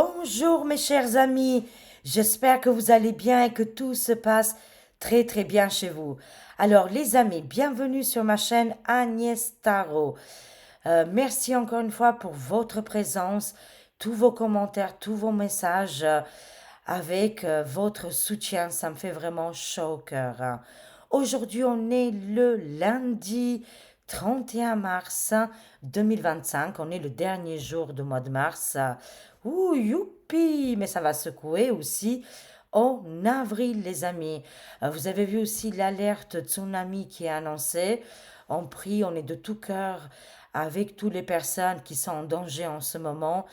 Bonjour mes chers amis, j'espère que vous allez bien et que tout se passe très très bien chez vous. Alors les amis, bienvenue sur ma chaîne Agnès Tarot. Merci encore une fois pour votre présence, tous vos commentaires, tous vos messages avec votre soutien, ça me fait vraiment chaud au cœur, hein. Aujourd'hui, on est le lundi 31 mars 2025. On est le dernier jour du mois de mars. Ouh, youpi! Mais ça va secouer aussi en avril, les amis. Vous avez vu aussi l'alerte tsunami qui est annoncée. On prie, on est de tout cœur avec toutes les personnes qui sont en danger en ce moment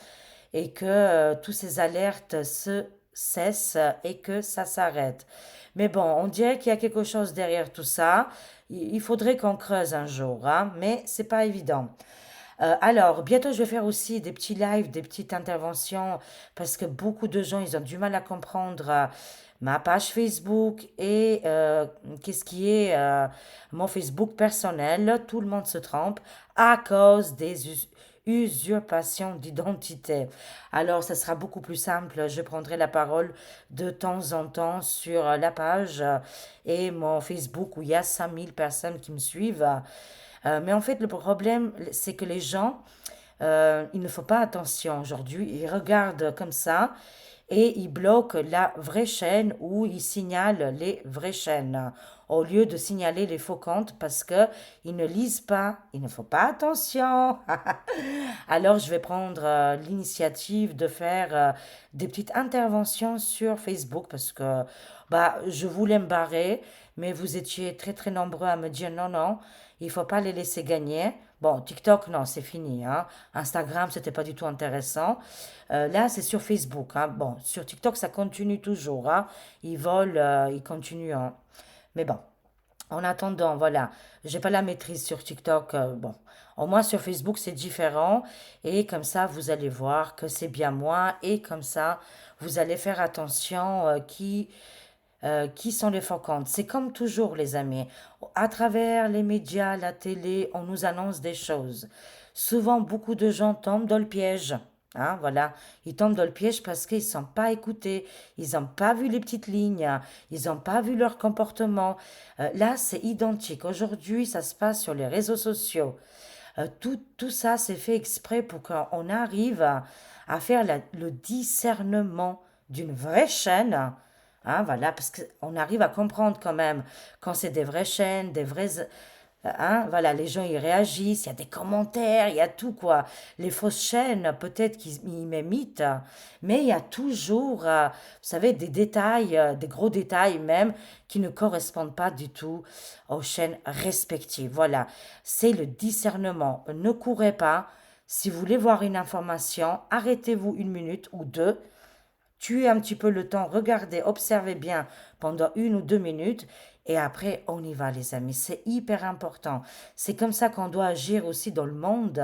et que toutes ces alertes se cessent et que ça s'arrête. Mais bon, on dirait qu'il y a quelque chose derrière tout ça. Il faudrait qu'on creuse un jour, hein, mais c'est pas évident. Alors, bientôt, je vais faire aussi des petits lives, des petites interventions, parce que beaucoup de gens, ils ont du mal à comprendre ma page Facebook et qu'est-ce qui est mon Facebook personnel. Tout le monde se trompe à cause des usurpations d'identité. Alors, ça sera beaucoup plus simple. Je prendrai la parole de temps en temps sur la page et mon Facebook où il y a 5000 personnes qui me suivent. Mais en fait, le problème, c'est que les gens, ils ne font pas attention aujourd'hui. Ils regardent comme ça et ils bloquent la vraie chaîne ou ils signalent les vraies chaînes au lieu de signaler les faux comptes parce que ils ne lisent pas, ils ne font pas attention. Alors, je vais prendre l'initiative de faire des petites interventions sur Facebook parce que bah, je voulais me barrer, mais vous étiez très très nombreux à me dire non, non, il faut pas les laisser gagner. Bon, TikTok, non, c'est fini, hein. Instagram, c'était pas du tout intéressant. Là, c'est sur Facebook, hein. Bon, sur TikTok, ça continue toujours, hein. Ils volent, ils continuent, hein. Mais bon, en attendant, voilà, j'ai pas la maîtrise sur TikTok. Bon, au moins sur Facebook, c'est différent. Et comme ça, vous allez voir que c'est bien moi. Et comme ça, vous allez faire attention qui sont les faux comptes. C'est comme toujours, les amis. À travers les médias, la télé, on nous annonce des choses. Souvent, beaucoup de gens tombent dans le piège. Hein, voilà, ils tombent dans le piège parce qu'ils ne sont pas écoutés, ils n'ont pas vu les petites lignes, ils n'ont pas vu leur comportement. Là, c'est identique. Aujourd'hui, ça se passe sur les réseaux sociaux. Tout ça, c'est fait exprès pour qu'on arrive à faire le discernement d'une vraie chaîne. Hein, voilà, parce qu'on arrive à comprendre quand même quand c'est des vraies chaînes, des vrais. Hein, voilà, les gens ils réagissent, il y a des commentaires, il y a tout quoi. Les fausses chaînes, peut-être qu'ils m'imitent, mais il y a toujours, vous savez, des détails, des gros détails même, qui ne correspondent pas du tout aux chaînes respectives. Voilà, c'est le discernement. Ne courez pas. Si vous voulez voir une information, arrêtez-vous une minute ou deux. Tuez un petit peu le temps, regardez, observez bien pendant 1 ou 2 minutes et après on y va les amis. C'est hyper important. C'est comme ça qu'on doit agir aussi dans le monde,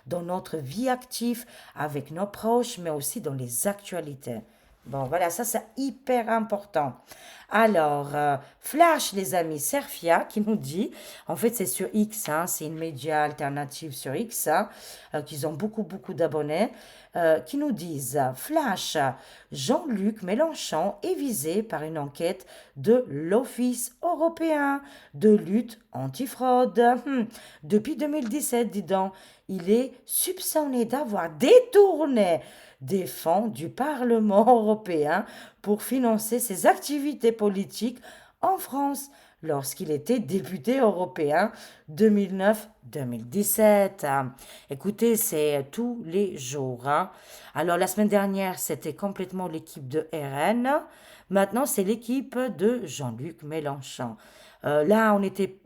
dans notre vie active, avec nos proches, mais aussi dans les actualités. Bon, voilà, ça c'est hyper important. Alors, Flash, les amis, Serfia qui nous dit, en fait c'est sur X, hein, c'est une média alternative sur X, hein, qu'ils ont beaucoup beaucoup d'abonnés, qui nous disent, Flash, Jean-Luc Mélenchon est visé par une enquête de l'Office européen de lutte antifraude. Depuis 2017, dis donc, il est soupçonné d'avoir détourné des fonds du Parlement européen pour financer ses activités politiques en France lorsqu'il était député européen 2009-2017. Écoutez, c'est tous les jours, hein. Alors la semaine dernière, c'était complètement l'équipe de RN. Maintenant, c'est l'équipe de Jean-Luc Mélenchon. Là, on était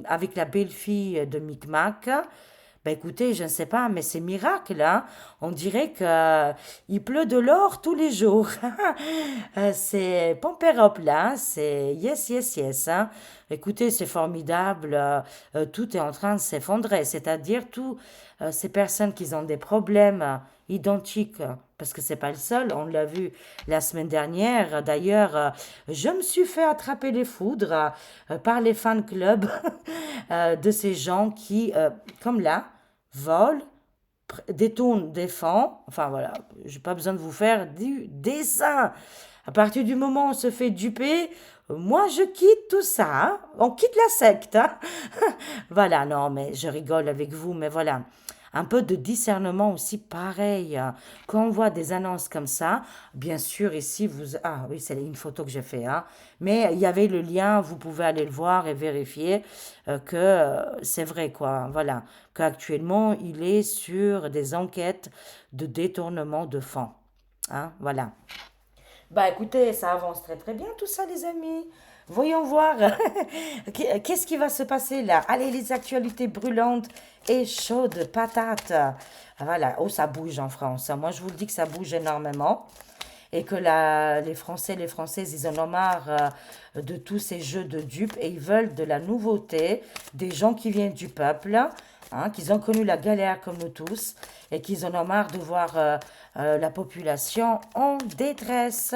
avec la belle-fille de Micmac. Ben écoutez, je ne sais pas, mais c'est miracle, hein. On dirait que il pleut de l'or tous les jours. C'est Pompérop là, hein. C'est yes, yes, yes, hein. Écoutez, c'est formidable. Tout est en train de s'effondrer. C'est-à-dire tous ces personnes qui ont des problèmes identiques, parce que c'est pas le seul. On l'a vu la semaine dernière. D'ailleurs, je me suis fait attraper les foudres par les fan clubs de ces gens qui, comme là, volent, détourne des fonds. Enfin voilà, j'ai pas besoin de vous faire du dessin. À partir du moment où on se fait duper, moi je quitte tout ça, hein. On quitte la secte, hein. Voilà, non, mais je rigole avec vous, mais voilà. Un peu de discernement aussi, pareil, hein. Quand on voit des annonces comme ça, bien sûr, ici, vous... Ah oui, c'est une photo que j'ai fait, hein. Mais il y avait le lien, vous pouvez aller le voir et vérifier que c'est vrai, quoi. Voilà, qu'actuellement, il est sur des enquêtes de détournement de fonds, hein. Voilà. Bah écoutez, ça avance très très bien tout ça les amis. Voyons voir. Qu'est-ce qui va se passer là? Allez, les actualités brûlantes et chaudes, patates. Voilà, oh ça bouge en France, hein. Moi je vous le dis que ça bouge énormément et que les Français, les Françaises, ils en ont marre de tous ces jeux de dupes et ils veulent de la nouveauté, des gens qui viennent du peuple, hein, qu'ils ont connu la galère comme nous tous et qu'ils en ont marre de voir la population en détresse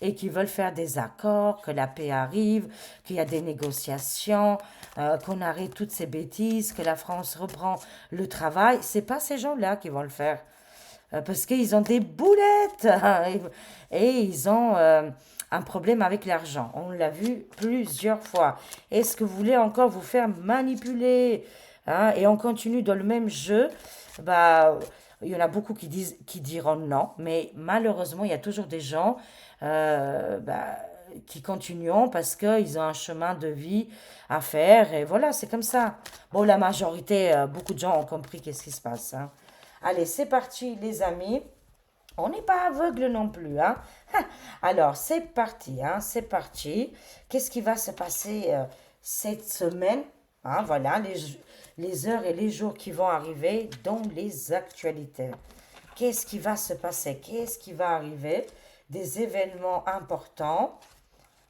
et qui veulent faire des accords, que la paix arrive, qu'il y a des négociations, qu'on arrête toutes ces bêtises, que la France reprend le travail. C'est pas ces gens-là qui vont le faire parce qu'ils ont des boulettes et ils ont un problème avec l'argent. On l'a vu plusieurs fois. Est-ce que vous voulez encore vous faire manipuler, hein, et on continue dans le même jeu? Bah, il y en a beaucoup qui diront non, mais malheureusement, il y a toujours des gens qui continuent parce qu'ils ont un chemin de vie à faire et voilà, c'est comme ça. Bon, la majorité, beaucoup de gens ont compris qu'est-ce qui se passe, hein. Allez, c'est parti, les amis. On n'est pas aveugle non plus, hein. Alors, c'est parti, hein, c'est parti. Qu'est-ce qui va se passer cette semaine? Hein, voilà, les heures et les jours qui vont arriver dans les actualités. Qu'est-ce qui va se passer? Qu'est-ce qui va arriver? Des événements importants.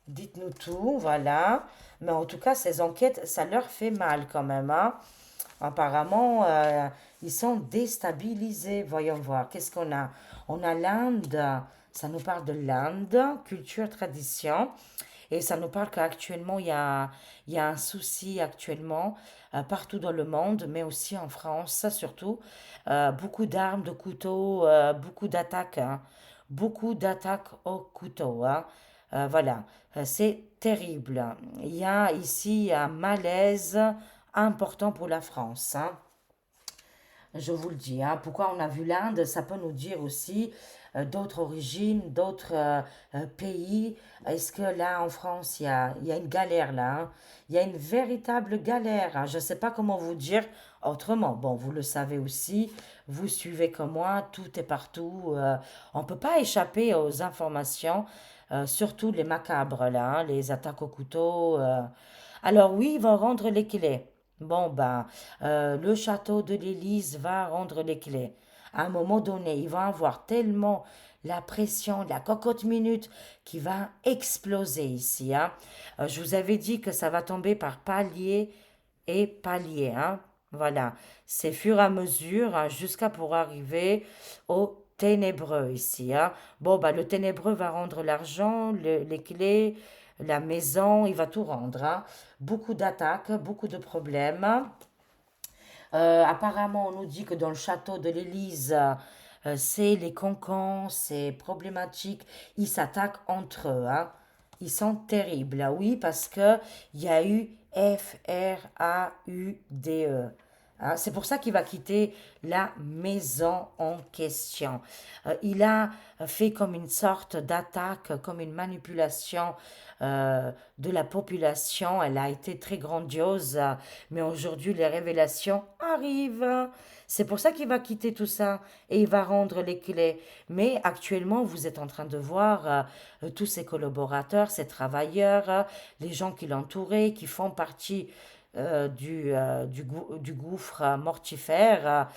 Dites-nous tout, voilà. Mais en tout cas, ces enquêtes, ça leur fait mal quand même, hein. Apparemment, ils sont déstabilisés. Voyons voir. Qu'est-ce qu'on a? On a l'Inde. Ça nous parle de l'Inde, culture, tradition. Et ça nous parle qu'actuellement, il y a un souci actuellement partout dans le monde, mais aussi en France, surtout. Beaucoup d'armes, de couteaux, beaucoup d'attaques, hein. Beaucoup d'attaques au couteau, hein. Voilà. C'est terrible. Il y a ici un malaise important pour la France, hein. Je vous le dis, hein. Pourquoi on a vu l'Inde, ça peut nous dire aussi d'autres origines, d'autres pays. Est-ce que là, en France, il y a une galère là, hein? Il y a une véritable galère, hein. Je ne sais pas comment vous dire autrement. Bon, vous le savez aussi, vous suivez comme moi, tout est partout. On ne peut pas échapper aux informations, surtout les macabres là, hein, les attaques au couteau. Alors oui, ils vont rendre les clés. Bon, ben, le château de l'Élysée va rendre les clés. À un moment donné, ils vont avoir tellement la pression, la cocotte minute qui va exploser ici, hein. Je vous avais dit que ça va tomber par palier et palier, hein. Voilà, c'est fur et à mesure, hein, jusqu'à pour arriver au ténébreux ici, hein. Bon, bah, le ténébreux va rendre l'argent, les clés, la maison, il va tout rendre, hein. Beaucoup d'attaques, beaucoup de problèmes. Apparemment, on nous dit que dans le château de l'Élysée, c'est les cancans, c'est problématique. Ils s'attaquent entre eux, hein. Ils sont terribles, ah oui, parce que il y a eu Fraude. Hein. C'est pour ça qu'il va quitter la maison en question. Il a fait comme une sorte d'attaque, comme une manipulation de la population. Elle a été très grandiose, mais aujourd'hui les révélations arrivent. C'est pour ça qu'il va quitter tout ça et il va rendre les clés. Mais actuellement, vous êtes en train de voir tous ses collaborateurs, ses travailleurs, les gens qui l'entouraient, qui font partie du gouffre mortifère,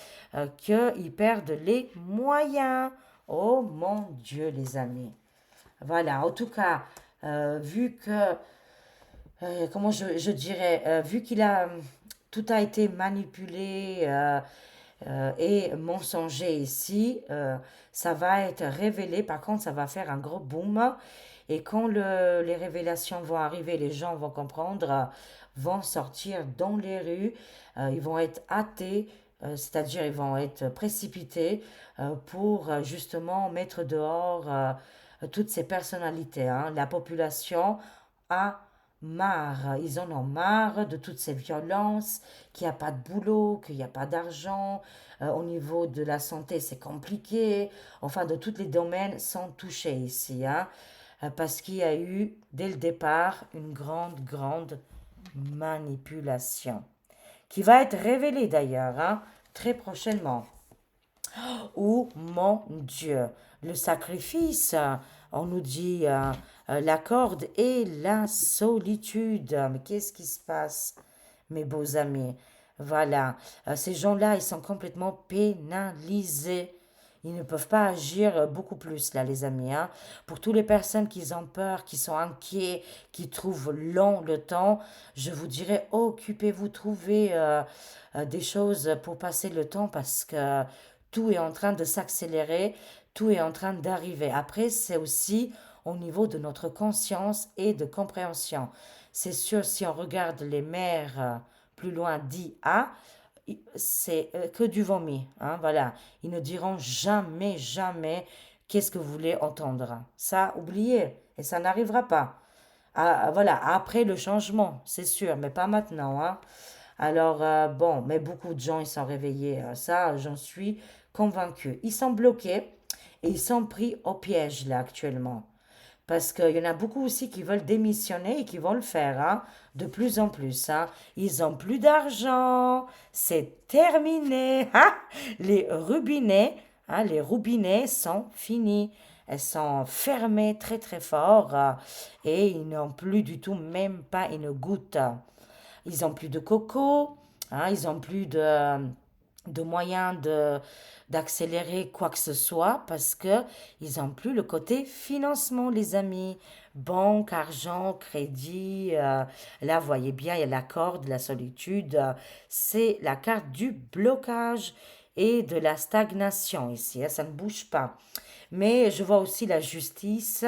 qu'ils perdent les moyens. Oh mon Dieu, les amis. Voilà, en tout cas, vu que, comment je dirais, vu qu'il a, tout a été manipulé et mensonger ici, ça va être révélé. Par contre, ça va faire un gros boom. Et quand les révélations vont arriver, les gens vont comprendre, vont sortir dans les rues, ils vont être hâtés c'est-à-dire ils vont être précipités pour justement mettre dehors toutes ces personnalités, hein. La population a marre, ils en ont marre de toutes ces violences, qu'il n'y a pas de boulot, qu'il n'y a pas d'argent, au niveau de la santé c'est compliqué, enfin de tous les domaines sont touchés ici, hein, parce qu'il y a eu dès le départ une grande manipulation qui va être révélée d'ailleurs, hein, très prochainement. Oh mon Dieu, le sacrifice, on nous dit la corde et la solitude. Mais qu'est-ce qui se passe, mes beaux amis? Voilà, ces gens-là, ils sont complètement pénalisés. Ils ne peuvent pas agir beaucoup plus, là, les amis, hein. Pour toutes les personnes qui ont peur, qui sont inquiets, qui trouvent long le temps, je vous dirais, occupez-vous, trouvez des choses pour passer le temps parce que tout est en train de s'accélérer, tout est en train d'arriver. Après, c'est aussi au niveau de notre conscience et de compréhension. C'est sûr, si on regarde les mers plus loin d'IA, c'est que du vomi, hein, voilà. Ils ne diront jamais qu'est-ce que vous voulez entendre. Ça, oubliez, et ça n'arrivera pas. Ah, voilà, après le changement, c'est sûr, mais pas maintenant, hein. Alors, bon, mais beaucoup de gens, ils sont réveillés. Ça, j'en suis convaincue. Ils sont bloqués et ils sont pris au piège, là, actuellement. Parce qu'il y en a beaucoup aussi qui veulent démissionner et qui vont le faire, hein, de plus en plus, hein. Ils ont plus d'argent, c'est terminé, hein. Les robinets sont finis. Elles sont fermées très fort et ils n'ont plus du tout, même pas une goutte. Ils ont plus de coco, hein, ils ont plus de moyens d'accélérer quoi que ce soit parce que ils ont plus le côté financement, les amis. Banque, argent, crédit. Là, vous voyez bien, il y a la corde, la solitude. C'est la carte du blocage et de la stagnation ici, hein, ça ne bouge pas. Mais je vois aussi la justice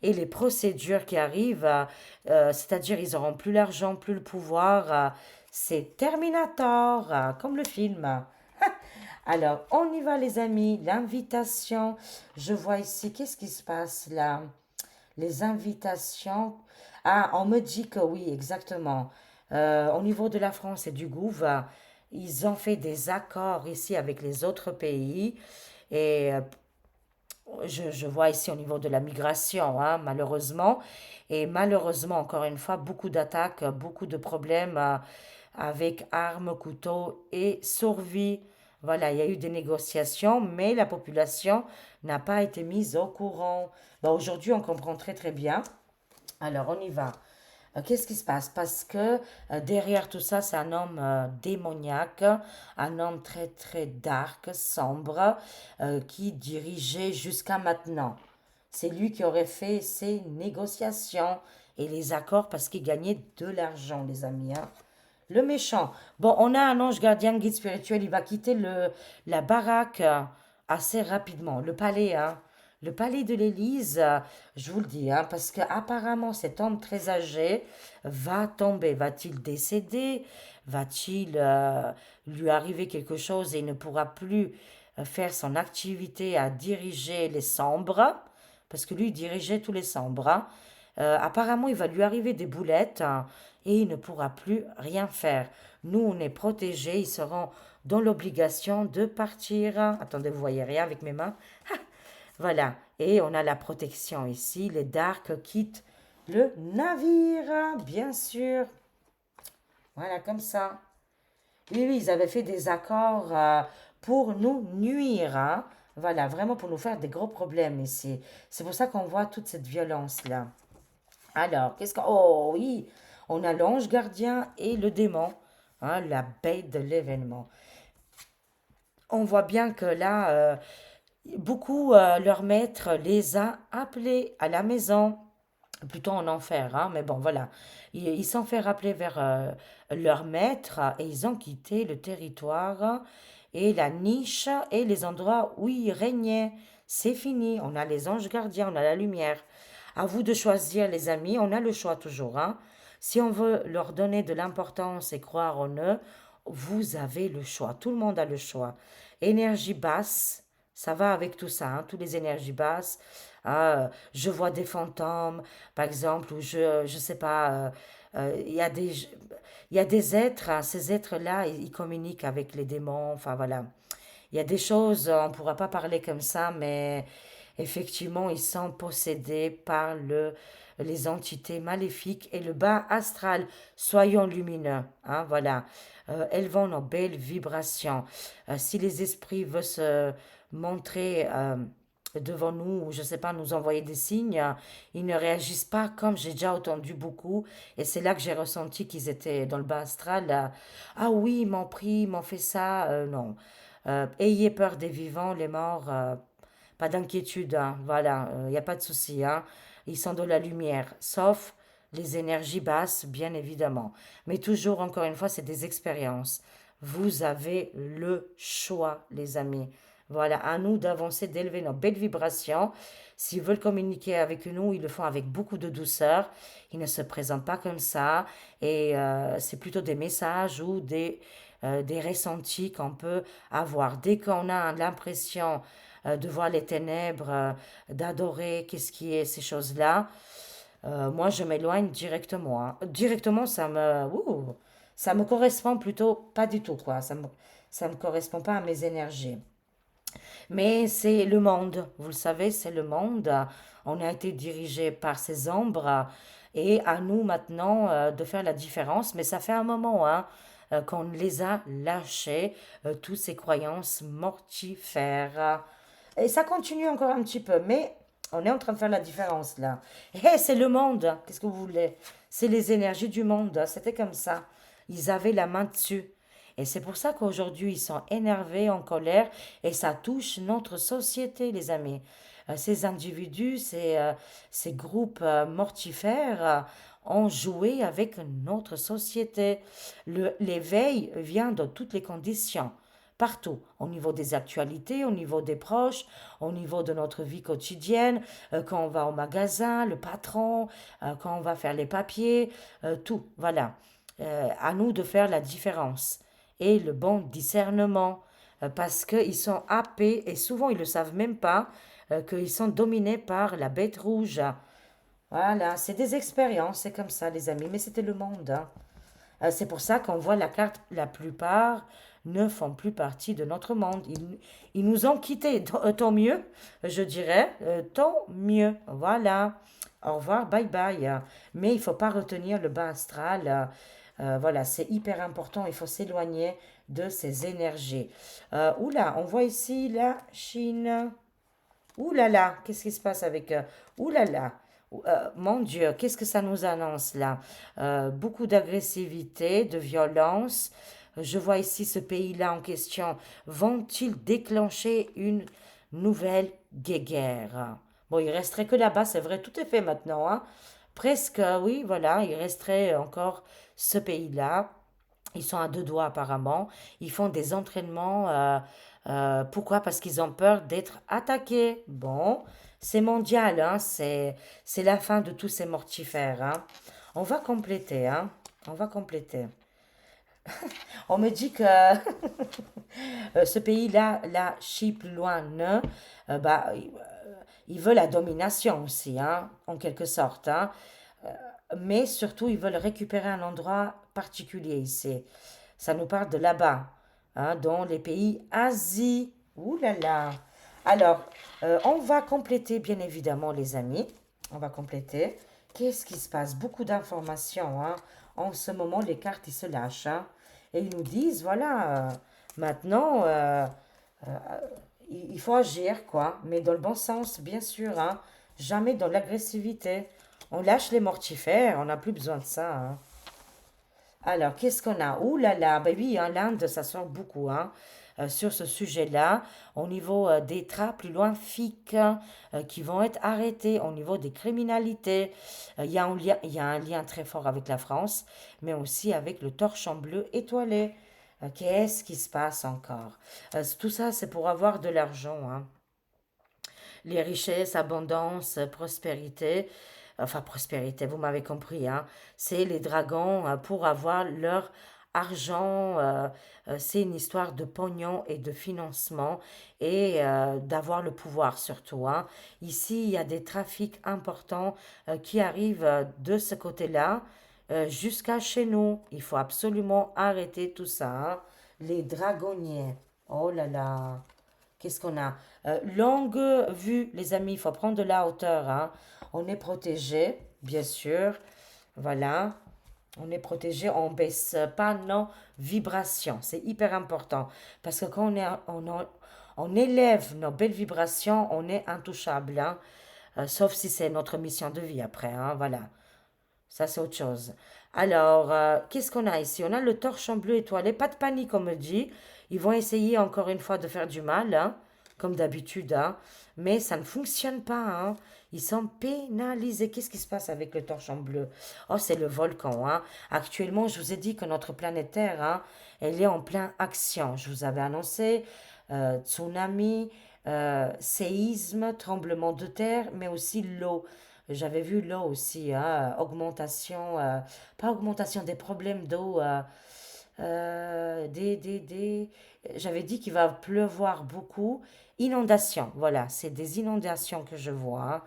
et les procédures qui arrivent, c'est-à-dire ils n'auront plus l'argent, plus le pouvoir. C'est Terminator, comme le film. Alors, on y va les amis, l'invitation. Je vois ici, qu'est-ce qui se passe là? Les invitations. Ah, on me dit que oui, exactement. Au niveau de la France et du Gouv, ils ont fait des accords ici avec les autres pays. Et je vois ici au niveau de la migration, hein, malheureusement. Et malheureusement, encore une fois, beaucoup d'attaques, beaucoup de problèmes avec armes, couteaux et survie. Voilà, il y a eu des négociations, mais la population n'a pas été mise au courant. Bon, aujourd'hui, on comprend très bien. Alors, on y va. Qu'est-ce qui se passe? Parce que derrière tout ça, c'est un homme démoniaque, un homme très dark, sombre, qui dirigeait jusqu'à maintenant. C'est lui qui aurait fait ces négociations et les accords parce qu'il gagnait de l'argent, les amis, hein. Le méchant. Bon, on a un ange gardien, guide spirituel, il va quitter la baraque assez rapidement. Le palais, hein. Le palais de l'Élysée, je vous le dis, hein, parce qu'apparemment cet homme très âgé va tomber. Va-t-il décéder? Va-t-il lui arriver quelque chose et il ne pourra plus faire son activité à diriger les chambres? Parce que lui, il dirigeait tous les chambres, hein. Apparemment, il va lui arriver des boulettes, hein, et il ne pourra plus rien faire. Nous, on est protégés, ils seront dans l'obligation de partir. Attendez, vous voyez rien avec mes mains? Voilà, et on a la protection ici. Les Dark quittent le navire, bien sûr. Voilà, comme ça. Oui, ils avaient fait des accords pour nous nuire, hein. Voilà, vraiment pour nous faire des gros problèmes ici. C'est pour ça qu'on voit toute cette violence-là. Alors, qu'est-ce qu'on... Oh oui, on a l'ange gardien et le démon, hein, la bête de l'événement. On voit bien que là, beaucoup, leur maître les a appelés à la maison, plutôt en enfer, hein, mais bon, voilà. Ils s'en fait rappeler vers leur maître et ils ont quitté le territoire et la niche et les endroits où ils régnaient. C'est fini, on a les anges gardiens, on a la lumière. À vous de choisir, les amis, on a le choix toujours, hein. Si on veut leur donner de l'importance et croire en eux, vous avez le choix. Tout le monde a le choix. Énergie basse, ça va avec tout ça, hein, toutes les énergies basses. Je vois des fantômes, par exemple, ou je sais pas, il y a des êtres, hein, ces êtres-là, ils communiquent avec les démons, enfin voilà. Il y a des choses, on ne pourra pas parler comme ça, mais effectivement, ils sont possédés par les entités maléfiques et le bas astral. Soyons lumineux, hein, voilà. Élevons nos belles vibrations. Si les esprits veulent se montrer devant nous, ou je ne sais pas, nous envoyer des signes, ils ne réagissent pas comme j'ai déjà entendu beaucoup. Et c'est là que j'ai ressenti qu'ils étaient dans le bas astral. Ah oui, ils m'ont pris, ils m'ont fait ça. Non. Ayez peur des vivants, les morts, pas d'inquiétude, hein, voilà, il n'y a pas de souci, hein. Ils sont de la lumière, sauf les énergies basses, bien évidemment. Mais toujours, encore une fois, c'est des expériences. Vous avez le choix, les amis. Voilà, à nous d'avancer, d'élever nos belles vibrations. S'ils veulent communiquer avec nous, ils le font avec beaucoup de douceur. Ils ne se présentent pas comme ça. Et c'est plutôt des messages ou des ressentis qu'on peut avoir. Dès qu'on a l'impression de voir les ténèbres, d'adorer qu'est-ce qui est ces choses-là, moi je m'éloigne directement, hein. Directement, ça me correspond plutôt pas du tout, quoi. Ça me correspond pas à mes énergies. Mais c'est le monde, vous le savez, c'est le monde. On a été dirigé par ces ombres et à nous maintenant de faire la différence. Mais ça fait un moment hein, qu'on les a lâchés, toutes ces croyances mortifères. Et ça continue encore un petit peu, mais on est en train de faire la différence là. Et c'est le monde, qu'est-ce que vous voulez? C'est les énergies du monde, c'était comme ça. Ils avaient la main dessus. Et c'est pour ça qu'aujourd'hui, ils sont énervés, en colère, et ça touche notre société, les amis. Ces individus, ces groupes mortifères ont joué avec notre société. L'éveil vient dans toutes les conditions, partout, au niveau des actualités, au niveau des proches, au niveau de notre vie quotidienne, quand on va au magasin, le patron, quand on va faire les papiers, tout, voilà. À nous de faire la différence et le bon discernement parce qu'ils sont happés et souvent ils ne le savent même pas qu'ils sont dominés par la bête rouge. Voilà, c'est des expériences, c'est comme ça les amis, mais c'était le monde, hein. C'est pour ça qu'on voit la carte, la plupart ne font plus partie de notre monde. Ils nous ont quittés, tant mieux, je dirais, tant mieux. Voilà. Au revoir, bye bye. Mais il ne faut pas retenir le bas astral. Voilà, c'est hyper important. Il faut s'éloigner de ces énergies. Oula, on voit ici la Chine. Ouh là là, qu'est-ce qui se passe avec ouh là là, mon Dieu, qu'est-ce que ça nous annonce là? Beaucoup d'agressivité, de violence. Je vois ici ce pays-là en question. Vont-ils déclencher une nouvelle guerre? Bon, il resterait que là-bas, c'est vrai, tout est fait maintenant, hein. Presque, oui, voilà, il resterait encore ce pays-là. Ils sont à deux doigts apparemment. Ils font des entraînements. Pourquoi? Parce qu'ils ont peur d'être attaqués. Bon, c'est mondial, hein, c'est la fin de tous ces mortifères, hein. On va compléter, hein. On va compléter. On me dit que ce pays-là, la Chypre, plus loin, ne, bah, il veut la domination aussi, hein, en quelque sorte, hein. Mais surtout, ils veulent récupérer un endroit particulier ici. Ça nous parle de là-bas, hein, dans les pays Asie. Ouh là là. Alors, on va compléter, bien évidemment, les amis. On va compléter. Qu'est-ce qui se passe? Beaucoup d'informations, hein. En ce moment, les cartes, ils se lâchent, hein. Et ils nous disent, voilà, maintenant, il faut agir, quoi. Mais dans le bon sens, bien sûr, hein. Jamais dans l'agressivité. On lâche les mortifères, on n'a plus besoin de ça, hein. Alors, qu'est-ce qu'on a? Ouh là là, ben oui, hein, l'Inde, ça sort beaucoup, hein, sur ce sujet-là. Au niveau des trappes plus loin, FIC, qui vont être arrêtés, au niveau des criminalités. Il y a un lien très fort avec la France, mais aussi avec le torchon bleu étoilé. Qu'est-ce qui se passe encore? Tout ça, c'est pour avoir de l'argent, hein. Les richesses, abondance, prospérité. Enfin, prospérité, vous m'avez compris, hein. C'est les dragons pour avoir leur argent, c'est une histoire de pognon et de financement et d'avoir le pouvoir surtout, hein. Ici, il y a des trafics importants qui arrivent de ce côté-là jusqu'à chez nous. Il faut absolument arrêter tout ça, hein. Les dragonniers. Oh là là. Qu'est-ce qu'on a? Longue vue, les amis, il faut prendre de la hauteur, hein. On est protégé, bien sûr. Voilà. On est protégé, on baisse pas nos vibrations. C'est hyper important. Parce que quand on élève nos belles vibrations, on est intouchable, hein. Sauf si c'est notre mission de vie après, hein. Voilà. Ça, c'est autre chose. Alors, qu'est-ce qu'on a ici? On a le torchon bleu étoilé. Pas de panique, on me dit. Ils vont essayer encore une fois de faire du mal, hein, comme d'habitude, hein. Mais ça ne fonctionne pas, hein. Ils sont pénalisés. Qu'est-ce qui se passe avec le torchon bleu? Oh, c'est le volcan, hein. Actuellement, je vous ai dit que notre planète Terre, hein, elle est en plein action. Je vous avais annoncé tsunami, séisme, tremblement de terre, mais aussi l'eau. J'avais vu l'eau aussi, hein, augmentation, pas augmentation des problèmes d'eau, j'avais dit qu'il va pleuvoir beaucoup. Inondations, voilà, c'est des inondations que je vois,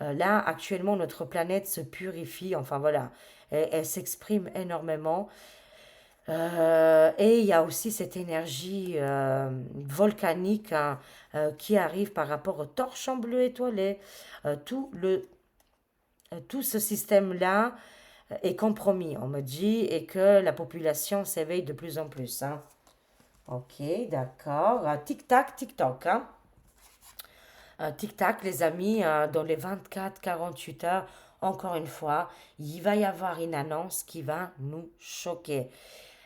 hein. Là, actuellement, notre planète se purifie, enfin voilà, elle s'exprime énormément. Et il y a aussi cette énergie volcanique, hein, qui arrive par rapport au torchon bleu étoilé. Tout ce système-là est compromis, on me dit, et que la population s'éveille de plus en plus, hein. Ok, d'accord. Tic-tac, tic-toc, hein. Tic-tac, les amis, dans les 24-48 heures, encore une fois, il va y avoir une annonce qui va nous choquer.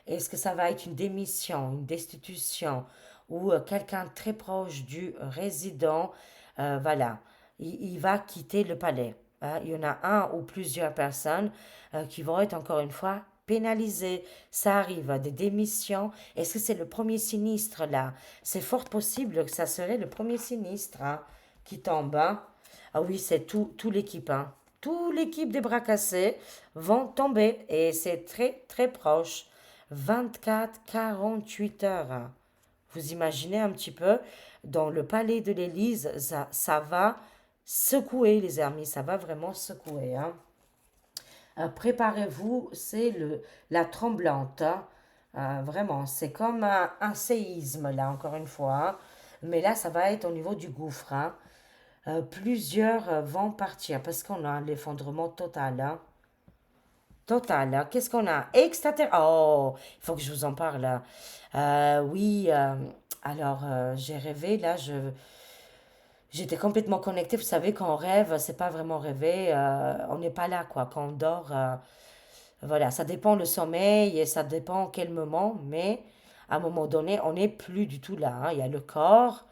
Est-ce que ça va être une démission, une destitution ou quelqu'un très proche du résident? Voilà, il va quitter le palais, hein. Il y en a un ou plusieurs personnes qui vont être encore une fois pénalisées. Ça arrive, des démissions. Est-ce que c'est le premier sinistre là? C'est fort possible que ça serait le premier sinistre, hein, qui tombe, hein. Ah oui, c'est tout l'équipe, hein. Tout l'équipe des bras cassés vont tomber et c'est très très proche. 24-48 heures, hein. Vous imaginez un petit peu, dans le palais de l'Élysée, ça va secouer, les amis, ça va vraiment secouer, hein. Préparez-vous, c'est la tremblante, hein. Vraiment, c'est comme un séisme, là, encore une fois, hein. Mais là, ça va être au niveau du gouffre, hein. Plusieurs vont partir parce qu'on a l'effondrement total, hein. Total, hein. Qu'est-ce qu'on a? Extraterrestre. Oh, il faut que je vous en parle, là. Oui, alors j'ai rêvé, là, j'étais complètement connectée. Vous savez, quand on rêve, c'est pas vraiment rêver, on n'est pas là, quoi. Quand on dort, voilà, ça dépend le sommeil et ça dépend quel moment, mais à un moment donné, on n'est plus du tout là, hein. Il y a le corps,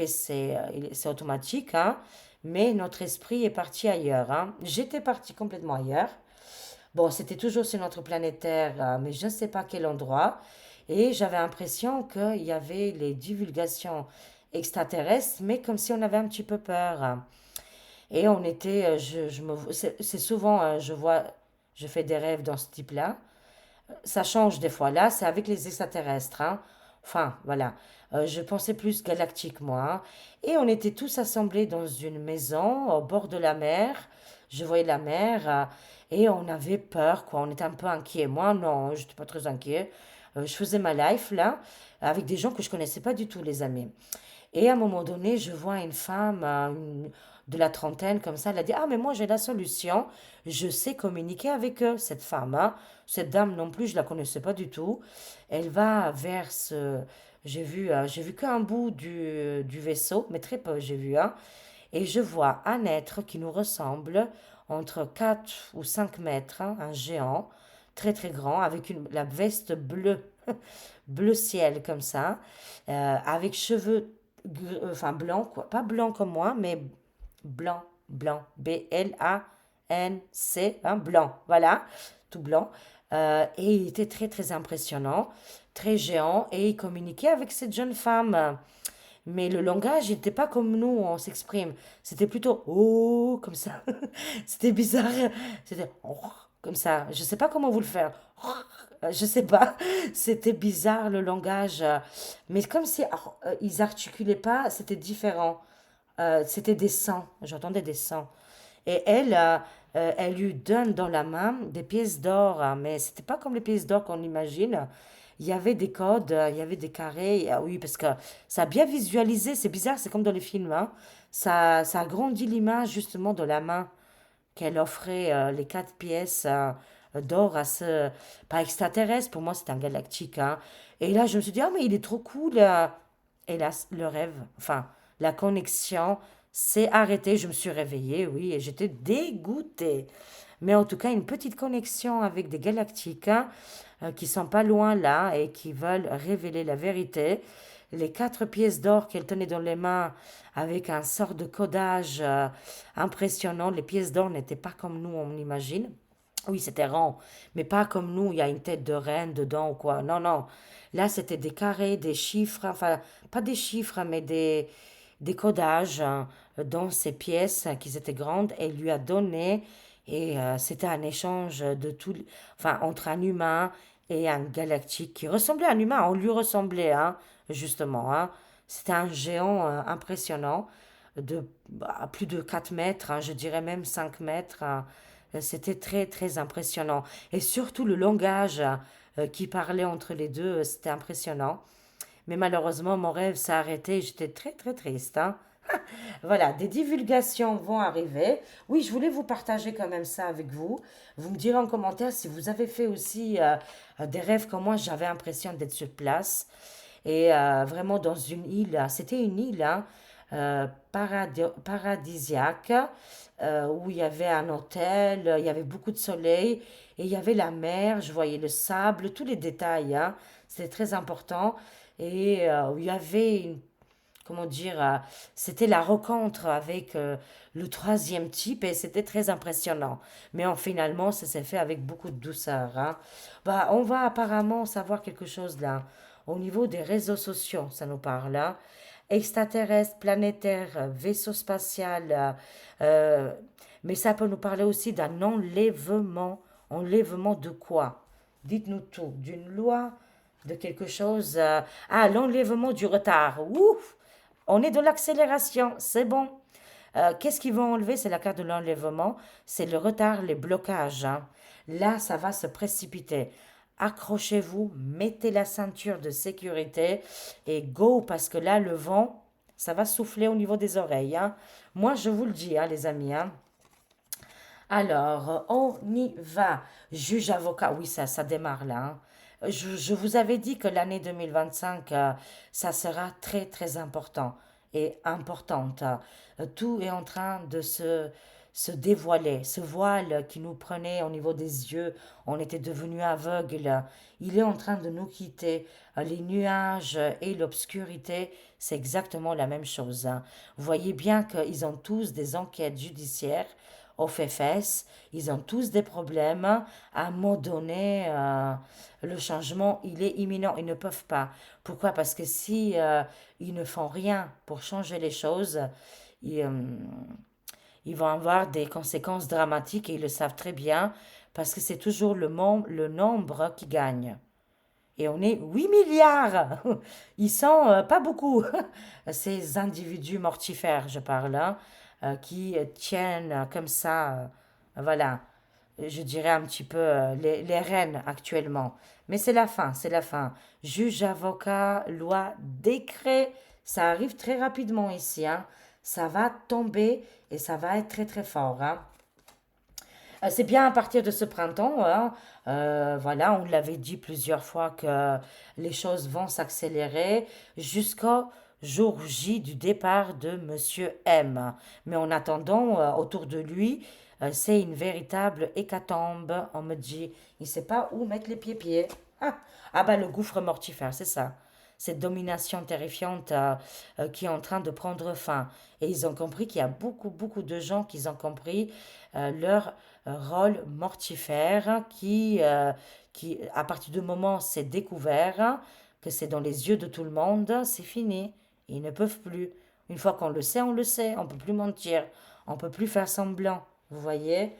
c'est automatique, hein, mais notre esprit est parti ailleurs, hein. J'étais partie complètement ailleurs. Bon, c'était toujours sur notre planète Terre, mais je ne sais pas quel endroit. Et j'avais l'impression qu'il y avait les divulgations extraterrestres, mais comme si on avait un petit peu peur. Et on était, c'est souvent, je fais des rêves dans ce type-là. Ça change des fois. Là, c'est avec les extraterrestres, hein. Enfin, voilà. Je pensais plus galactique, moi, hein. Et on était tous assemblés dans une maison au bord de la mer. Je voyais la mer et on avait peur, quoi. On était un peu inquiets. Moi, non, je n'étais pas très inquiet. Je faisais ma life, là, avec des gens que je connaissais pas du tout, les amis. Et à un moment donné, je vois une femme de la trentaine comme ça. Elle a dit, ah, mais moi j'ai la solution. Je sais communiquer avec eux. Cette femme, hein, cette dame non plus, je la connaissais pas du tout. Elle va vers ce... j'ai vu qu'un bout du vaisseau, mais très peu, j'ai vu, hein. Et je vois un être qui nous ressemble entre 4 ou 5 mètres, hein, un géant, très très grand, avec la veste bleue, bleu ciel comme ça, avec cheveux enfin blanc, quoi. Pas blanc comme moi, mais blanc, blanc. B-L-A-N-C, hein, blanc, voilà, tout blanc. Et il était très, très impressionnant, très géant, et il communiquait avec cette jeune femme. Mais le langage n'était pas comme nous, on s'exprime. C'était plutôt oh, comme ça. C'était bizarre. C'était oh, comme ça. Je ne sais pas comment vous le faire. Je sais pas, c'était bizarre le langage. Mais comme si ils articulaient pas, c'était différent. C'était des sons, j'entendais des sons. Et elle, elle lui donne dans la main des pièces d'or, hein, mais c'était pas comme les pièces d'or qu'on imagine. Il y avait des codes, il y avait des carrés. Ah oui, parce que ça a bien visualisé, c'est bizarre, c'est comme dans les films, hein. Ça agrandit l'image justement de la main qu'elle offrait les quatre pièces d'or à ce, pas extraterrestre, pour moi c'est un galactique, hein. Et là je me suis dit, ah mais il est trop cool. Et là, le rêve, enfin, la connexion s'est arrêtée. Je me suis réveillée, oui, et j'étais dégoûtée. Mais en tout cas, une petite connexion avec des galactiques, hein, qui sont pas loin là et qui veulent révéler la vérité. Les quatre pièces d'or qu'elle tenait dans les mains avec un sort de codage impressionnant. Les pièces d'or n'étaient pas comme nous, on imagine. Oui, c'était rond, mais pas comme nous, il y a une tête de reine dedans ou quoi. Non, non. Là, c'était des carrés, des chiffres, enfin, pas des chiffres, mais des codages hein, dans ces pièces qui étaient grandes. Et il lui a donné, et c'était un échange de tout, enfin, entre un humain et un galactique qui ressemblait à un humain. On lui ressemblait, hein, justement. Hein. C'était un géant impressionnant de plus de 4 mètres, hein, je dirais même 5 mètres. Hein. C'était très, très impressionnant. Et surtout le langage qui parlait entre les deux, c'était impressionnant. Mais malheureusement, mon rêve s'est arrêté et j'étais très, très triste. Hein. Voilà, des divulgations vont arriver. Oui, je voulais vous partager quand même ça avec vous. Vous me direz en commentaire si vous avez fait aussi des rêves comme moi. J'avais l'impression d'être sur place et vraiment dans une île. C'était une île hein, paradisiaque où il y avait un hôtel, il y avait beaucoup de soleil et il y avait la mer. Je voyais le sable, tous les détails. Hein, c'était très important et où il y avait une comment dire, c'était la rencontre avec le troisième type et c'était très impressionnant. Mais finalement, ça s'est fait avec beaucoup de douceur. Hein. Bah, on va apparemment savoir quelque chose là. Au niveau des réseaux sociaux, ça nous parle là. Extraterrestre, planétaire, vaisseau spatial. Euh, mais ça peut nous parler aussi d'un enlèvement. Enlèvement de quoi? Dites-nous tout. D'une loi, de quelque chose. Ah, l'enlèvement du retard. Ouf! On est dans l'accélération, c'est bon. Qu'est-ce qu'ils vont enlever? C'est la carte de l'enlèvement, c'est le retard, les blocages. Hein. Là, ça va se précipiter. Accrochez-vous, mettez la ceinture de sécurité et go, parce que là, le vent, ça va souffler au niveau des oreilles. Hein. Moi, je vous le dis, hein, les amis. Hein. Alors, on y va. Juge avocat, oui, ça démarre là. Hein. Je vous avais dit que l'année 2025, ça sera très, très important et importante. Tout est en train de se dévoiler. Ce voile qui nous prenait au niveau des yeux, on était devenus aveugles. Il est en train de nous quitter. Les nuages et l'obscurité, c'est exactement la même chose. Hein. Vous voyez bien qu'ils ont tous des enquêtes judiciaires au fait-fesse, ils ont tous des problèmes. À un moment donné, le changement, il est imminent. Ils ne peuvent pas. Pourquoi? Parce que si ils ne font rien pour changer les choses, ils, ils vont avoir des conséquences dramatiques et ils le savent très bien parce que c'est toujours le nombre qui gagne. Et on est 8 milliards. Ils sont pas beaucoup. Ces individus mortifères, je parle, hein, qui tiennent comme ça, voilà, je dirais un petit peu les rênes actuellement. Mais c'est la fin, c'est la fin. Juge, avocat, loi, décret, ça arrive très rapidement ici. Hein. Ça va tomber et ça va être très très fort. Hein. C'est bien à partir de ce printemps, hein, voilà, on l'avait dit plusieurs fois que les choses vont s'accélérer jusqu'au jour J du départ de Monsieur M. Mais en attendant, autour de lui, c'est une véritable hécatombe. On me dit, il ne sait pas où mettre les pieds-pieds. Ah bah le gouffre mortifère, c'est ça. Cette domination terrifiante qui est en train de prendre fin. Et ils ont compris qu'il y a beaucoup, beaucoup de gens qui ont compris leur rôle mortifère qui, à partir du moment où c'est découvert, que c'est dans les yeux de tout le monde, c'est fini. Ils ne peuvent plus. Une fois qu'on le sait, on le sait. On ne peut plus mentir. On ne peut plus faire semblant. Vous voyez?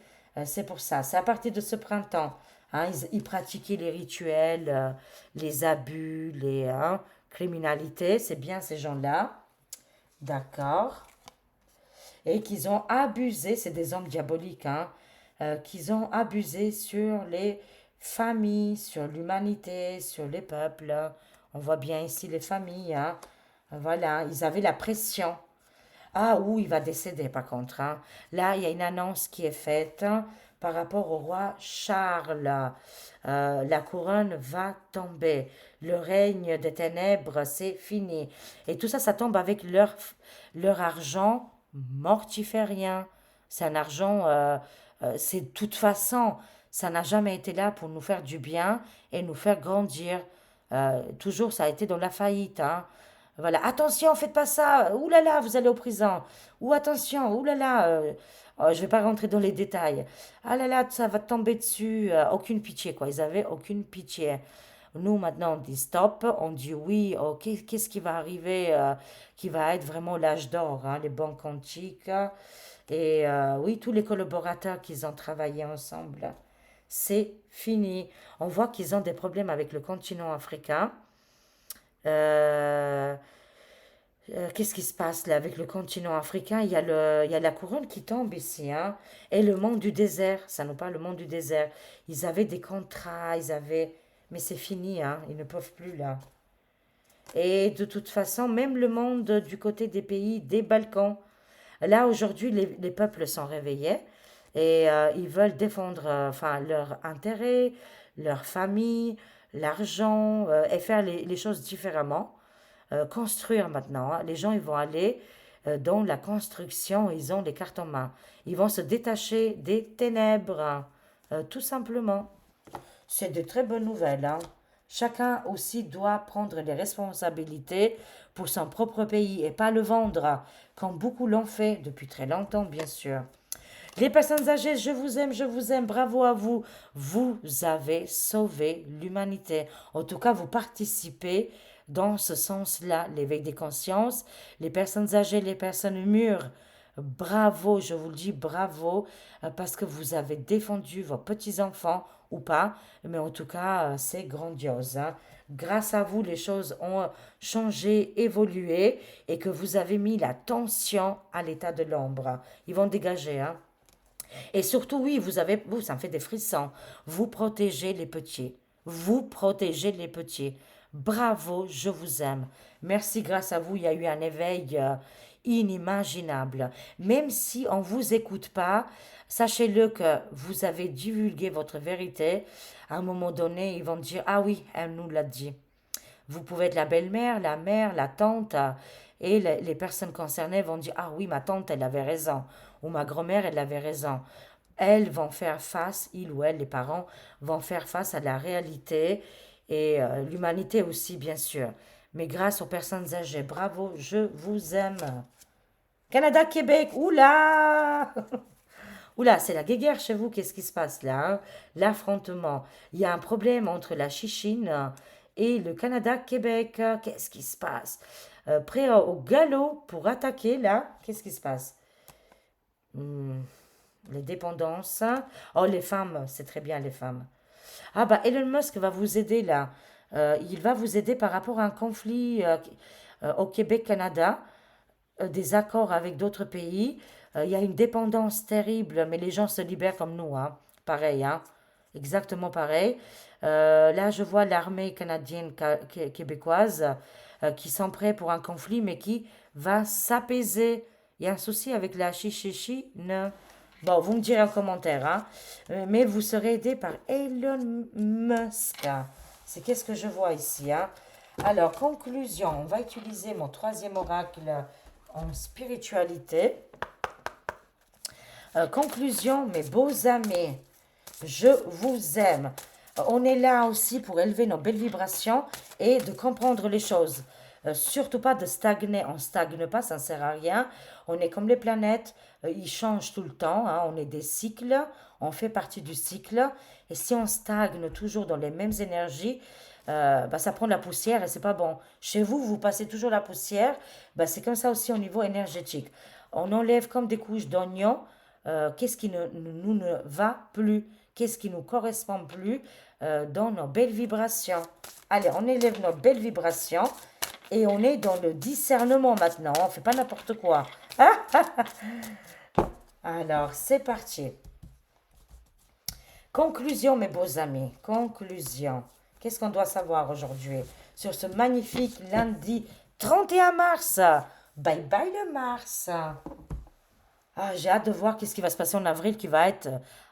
C'est pour ça. C'est à partir de ce printemps. Hein, ils pratiquaient les rituels, les abus, les criminalités. C'est bien ces gens-là. D'accord. Et qu'ils ont abusé, c'est des hommes diaboliques, hein, qu'ils ont abusé sur les familles, sur l'humanité, sur les peuples. On voit bien ici les familles, hein. Voilà, ils avaient la pression. Ah, où il va décéder par contre, hein. Là, il y a une annonce qui est faite, hein, par rapport au roi Charles. La couronne va tomber. Le règne des ténèbres, c'est fini. Et tout ça, ça tombe avec leur argent mortiférien. C'est un argent, c'est de toute façon, ça n'a jamais été là pour nous faire du bien et nous faire grandir. Toujours, ça a été dans la faillite, hein. Voilà, attention, faites pas ça. Ouh là là, vous allez au prison. Ou attention, ouh là là, je vais pas rentrer dans les détails. Ah là là, ça va tomber dessus. Aucune pitié, quoi. Ils avaient aucune pitié. Nous, maintenant, on dit stop, on dit oui, ok, qu'est-ce qui va arriver, qui va être vraiment l'âge d'or, hein, les banques antiques. Et oui, tous les collaborateurs qu'ils ont travaillé ensemble, c'est fini. On voit qu'ils ont des problèmes avec le continent africain. Euh, Qu'est-ce qui se passe là avec le continent africain? Il y a la couronne qui tombe ici, hein, et le monde du désert. Ça nous parle le monde du désert. Ils avaient des contrats, ils avaient. Mais c'est fini, hein, ils ne peuvent plus là. Et de toute façon, même le monde du côté des pays des Balkans. Là, aujourd'hui, les peuples sont réveillés et ils veulent défendre enfin, leurs intérêts, leur famille, l'argent et faire les choses différemment. Construire maintenant, hein. Les gens, ils vont aller dans la construction, ils ont les cartes en main. Ils vont se détacher des ténèbres, hein, tout simplement. C'est de très bonnes nouvelles, hein. Chacun aussi doit prendre les responsabilités pour son propre pays et pas le vendre, hein, comme beaucoup l'ont fait depuis très longtemps, bien sûr. Les personnes âgées, je vous aime, bravo à vous. Vous avez sauvé l'humanité. En tout cas, vous participez dans ce sens-là, l'éveil des consciences. Les personnes âgées, les personnes mûres, bravo, je vous le dis, bravo, parce que vous avez défendu vos petits-enfants ou pas, mais en tout cas, c'est grandiose, hein. Grâce à vous, les choses ont changé, évolué, et que vous avez mis la tension à l'état de l'ombre. Ils vont dégager, hein. Et surtout, oui, vous, ça me fait des frissons. Vous protégez les petits. Vous protégez les petits. Bravo, je vous aime. Merci, grâce à vous, il y a eu un éveil inimaginable. Même si on ne vous écoute pas, sachez-le que vous avez divulgué votre vérité. À un moment donné, ils vont dire, ah oui, elle nous l'a dit. Vous pouvez être la belle-mère, la mère, la tante, et les personnes concernées vont dire, ah oui, ma tante, elle avait raison, ou ma grand-mère, elle avait raison. Elles vont faire face, ils ou elles, les parents, vont faire face à la réalité et l'humanité aussi, bien sûr. Mais grâce aux personnes âgées, bravo, je vous aime. Canada, Québec, oula! Oula, c'est la guéguerre chez vous, qu'est-ce qui se passe là, hein? L'affrontement. Il y a un problème entre la Chichine et le Canada-Québec. Qu'est-ce qui se passe? Prêt au galop pour attaquer là? Qu'est-ce qui se passe? Hmm, les dépendances. Oh, les femmes, c'est très bien les femmes. Ah bah Elon Musk va vous aider là. Il va vous aider par rapport à un conflit au Québec-Canada, des accords avec d'autres pays. Il y a une dépendance terrible, mais les gens se libèrent comme nous, hein. Pareil, hein. Exactement pareil. Là, je vois l'armée canadienne québécoise qui sont prêts pour un conflit, mais qui va s'apaiser. Il y a un souci avec la chichichi? Non. Bon, vous me direz en commentaire, hein. Mais vous serez aidé par Elon Musk. C'est qu'est-ce que je vois ici, hein. Alors, conclusion, on va utiliser mon troisième oracle en spiritualité. Conclusion, mes beaux amis, je vous aime. On est là aussi pour élever nos belles vibrations et de comprendre les choses. Surtout pas de stagner. On stagne pas, ça ne sert à rien. On est comme les planètes, ils changent tout le temps, hein. On est des cycles, on fait partie du cycle. Et si on stagne toujours dans les mêmes énergies, bah, ça prend de la poussière et c'est pas bon. Chez vous, vous passez toujours la poussière. Bah, c'est comme ça aussi au niveau énergétique. On enlève comme des couches d'oignons. Qu'est-ce qui nous ne va plus? qu'est-ce qui nous correspond plus dans nos belles vibrations. Allez, on élève nos belles vibrations et on est dans le discernement maintenant. On ne fait pas n'importe quoi. Alors, c'est parti. Conclusion, mes beaux amis. Conclusion. Qu'est-ce qu'on doit savoir aujourd'hui sur ce magnifique lundi 31 mars? Bye bye le mars. Ah, j'ai hâte de voir qu'est-ce qui va se passer en avril, qui va être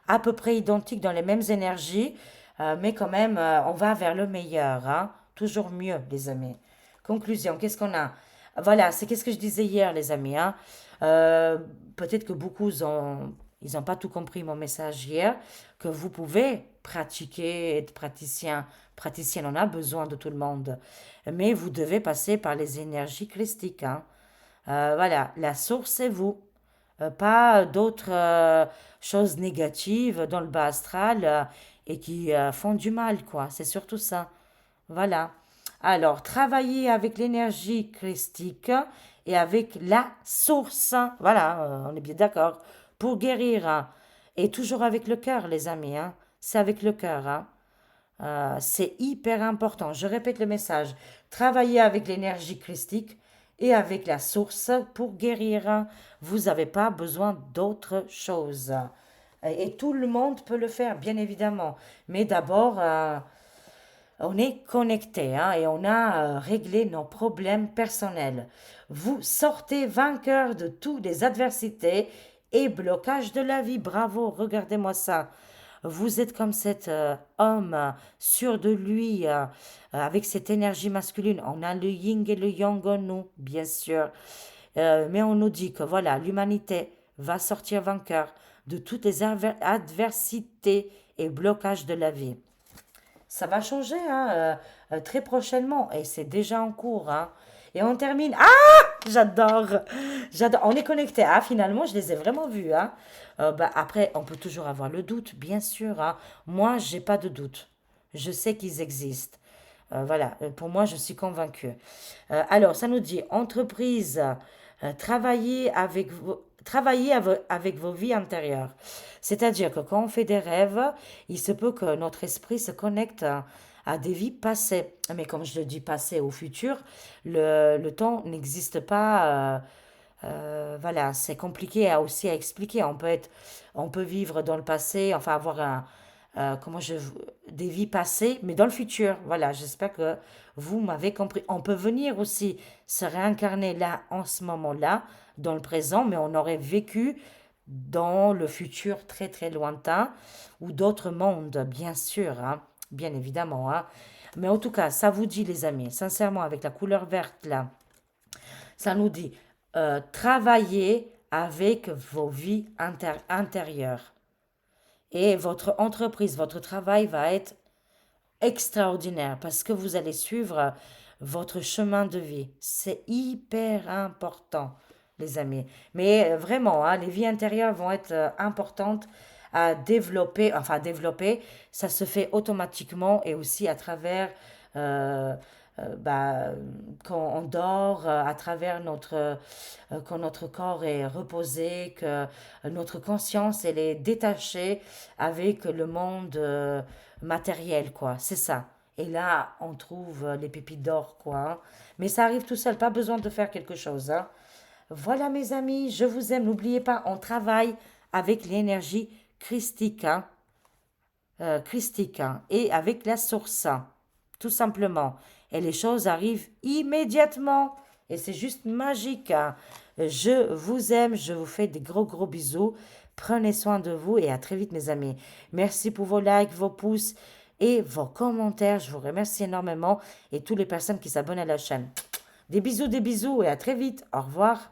à peu près identique dans les mêmes énergies, mais quand même, on va vers le meilleur, hein. Toujours mieux, les amis. Conclusion, qu'est-ce qu'on a? Voilà, c'est qu'est-ce que je disais hier, les amis, hein. Euh, Peut-être que ils n'ont pas tout compris mon message hier, que vous pouvez pratiquer, être praticien, praticienne, on a besoin de tout le monde, mais vous devez passer par les énergies christiques, hein. Voilà, la source c'est vous. Pas d'autres choses négatives dans le bas astral et qui font du mal, quoi. C'est surtout ça. Voilà. Alors, travailler avec l'énergie christique et avec la source. Voilà, on est bien d'accord. Pour guérir. Et toujours avec le cœur, les amis, hein. C'est avec le cœur, hein. C'est hyper important. Je répète le message. Travailler avec l'énergie christique et avec la source pour guérir. Vous n'avez pas besoin d'autre chose. Et tout le monde peut le faire, bien évidemment. Mais d'abord, on est connecté, hein, et on a réglé nos problèmes personnels. Vous sortez vainqueur de toutes les adversités et blocages de la vie. Bravo, regardez-moi ça. Vous êtes comme cet homme sûr de lui, avec cette énergie masculine. On a le yin et le yang en nous, bien sûr. Mais on nous dit que voilà, l'humanité va sortir vainqueur de toutes les adversités et blocages de la vie. Ça va changer, hein, très prochainement et c'est déjà en cours, hein. Et on termine. Ah, j'adore, j'adore. On est connecté. Ah, finalement, je les ai vraiment vus, hein. Bah, après, on peut toujours avoir le doute, bien sûr, hein. Moi, j'ai pas de doute. Je sais qu'ils existent. Voilà, pour moi, je suis convaincue. Alors, ça nous dit entreprise, travailler avec vos vies intérieures. C'est-à-dire que quand on fait des rêves, il se peut que notre esprit se connecte à des vies passées. Mais comme je le dis passé au futur, le temps n'existe pas. Voilà, c'est compliqué aussi à expliquer. On peut vivre dans le passé, enfin avoir des vies passées, mais dans le futur. Voilà, j'espère que vous m'avez compris. On peut venir aussi se réincarner là, en ce moment-là, dans le présent, mais on aurait vécu dans le futur très très lointain ou d'autres mondes, bien sûr, hein, bien évidemment, hein. Mais en tout cas, ça vous dit, les amis, sincèrement, avec la couleur verte là, ça nous dit travailler avec vos vies intérieures. Et votre entreprise, votre travail va être extraordinaire parce que vous allez suivre votre chemin de vie. C'est hyper important, les amis. Mais vraiment, hein, les vies intérieures vont être importantes à développer. Enfin, développer, ça se fait automatiquement et aussi à travers bah, quand on dort, à travers quand notre corps est reposé, que notre conscience elle est détachée avec le monde matériel, quoi. C'est ça. Et là, on trouve les pépites d'or, quoi, hein. Mais ça arrive tout seul, pas besoin de faire quelque chose, hein. Voilà, mes amis, je vous aime. N'oubliez pas, on travaille avec l'énergie christique, hein, christique, hein, et avec la source, hein, tout simplement. Et les choses arrivent immédiatement. Et c'est juste magique, hein. Je vous aime, je vous fais des gros gros bisous. Prenez soin de vous et à très vite, mes amis. Merci pour vos likes, vos pouces et vos commentaires. Je vous remercie énormément et toutes les personnes qui s'abonnent à la chaîne. Des bisous et à très vite. Au revoir.